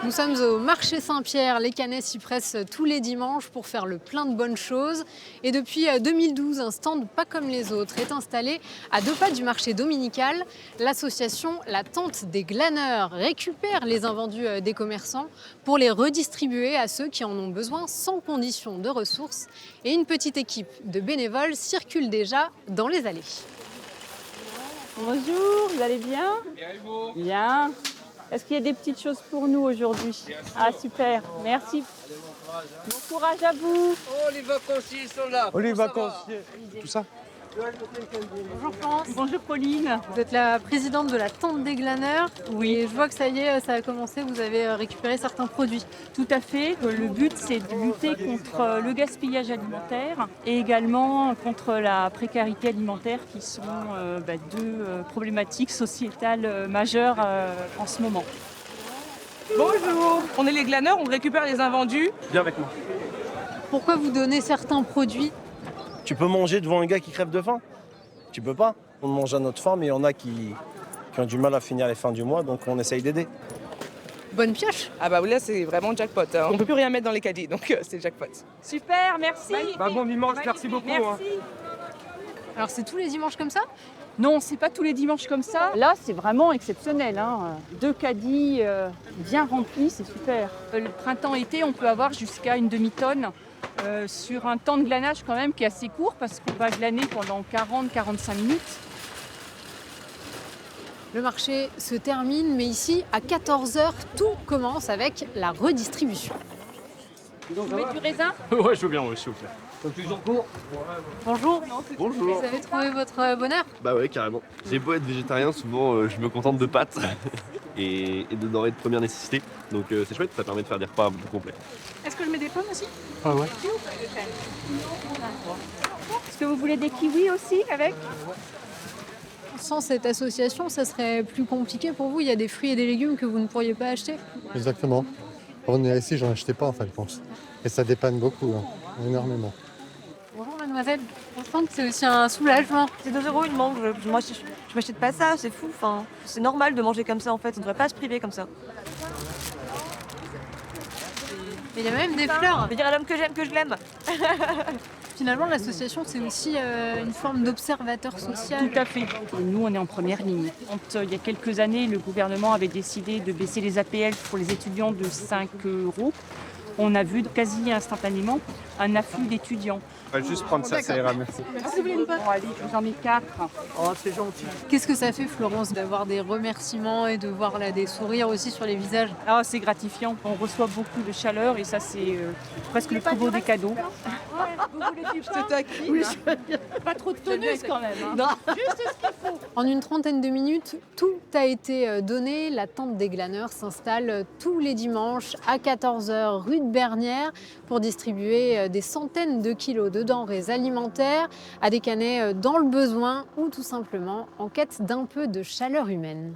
Nous sommes au marché Saint-Pierre. Les Canets s'y pressent tous les dimanches pour faire le plein de bonnes choses. Et depuis 2012, un stand pas comme les autres est installé à 2 pas du marché dominical. L'association La Tente des Glaneurs récupère les invendus des commerçants pour les redistribuer à ceux qui en ont besoin sans condition de ressources. Et une petite équipe de bénévoles circule déjà dans les allées. Bonjour, vous allez bien? Bien et vous? Bien. Est-ce qu'il y a des petites choses pour nous aujourd'hui? Ah super, merci. Bon courage à vous. Oh, les vacanciers sont là. Oh, les Comment ça vacanciers, tout ça. Bonjour France. Bonjour Pauline. Vous êtes la présidente de la Tente des Glaneurs. Oui. Et je vois que ça y est, ça a commencé, vous avez récupéré certains produits. Tout à fait. Le but c'est de lutter contre le gaspillage alimentaire et également contre la précarité alimentaire qui sont deux problématiques sociétales majeures en ce moment. Bonjour, on est les glaneurs, on récupère les invendus. Viens avec moi. Pourquoi vous donnez certains produits? Tu peux manger devant un gars qui crève de faim? Tu peux pas. On mange à notre faim, mais il y en a qui ont du mal à finir les fins du mois, donc on essaye d'aider. Bonne pioche. Ah bah oui, là c'est vraiment jackpot, hein. On peut plus rien mettre dans les caddies, donc c'est jackpot. Super, merci. Bon dimanche, merci beaucoup. Merci. Alors c'est tous les dimanches comme ça? Non, c'est pas tous les dimanches comme ça. Là, c'est vraiment exceptionnel. 2 caddies bien remplis, c'est super. Le printemps-été, on peut avoir jusqu'à une demi-tonne sur un temps de glanage quand même qui est assez court parce qu'on va glaner pendant 40-45 minutes. Le marché se termine, mais ici, à 14h, tout commence avec la redistribution. Vous mettez du raisin? Ouais, je veux bien, s'il vous plaît. Bonjour. Bonjour. Vous avez trouvé votre bonheur? Bah ouais, carrément. J'ai beau être végétarien, souvent je me contente de pâtes et de denrées de première nécessité. Donc c'est chouette, ça permet de faire des repas un peu plus complets. Est-ce que je mets des pommes aussi? Ah ouais. Est-ce que vous voulez des kiwis aussi avec? Sans cette association, ça serait plus compliqué pour vous. Il y a des fruits et des légumes que vous ne pourriez pas acheter. Exactement. Pour venir ici, j'en achetais pas en fin de compte. Et ça dépanne beaucoup, énormément. Bonjour mademoiselle. On sent que c'est aussi un soulagement. C'est 2 € une mangue. Moi, je m'achète pas ça, c'est fou. Enfin, c'est normal de manger comme ça en fait. On ne devrait pas se priver comme ça. Il y a même des fleurs. Je veux dire à l'homme que j'aime que je l'aime. Finalement, l'association, c'est aussi une forme d'observateur social. Tout à fait. Et nous, on est en première ligne. Quand, il y a quelques années, le gouvernement avait décidé de baisser les APL pour les étudiants de 5 €, on a vu quasi instantanément un afflux d'étudiants. On va juste prendre ça, ça ira, merci. Bon, allez, je vous en mets 4. Oh, c'est gentil. Qu'est-ce que ça fait, Florence, d'avoir des remerciements et de voir là, des sourires aussi sur les visages? Ah, c'est gratifiant. On reçoit beaucoup de chaleur et ça, c'est presque le plus beau des cadeaux. C'est à qui? Pas trop de tonus quand même. Juste ce qu'il faut. En une trentaine de minutes, tout a été donné. La Tente des Glaneurs s'installe tous les dimanches à 14h rue de Bernières pour distribuer des centaines de kilos de denrées alimentaires à des Canets dans le besoin ou tout simplement en quête d'un peu de chaleur humaine.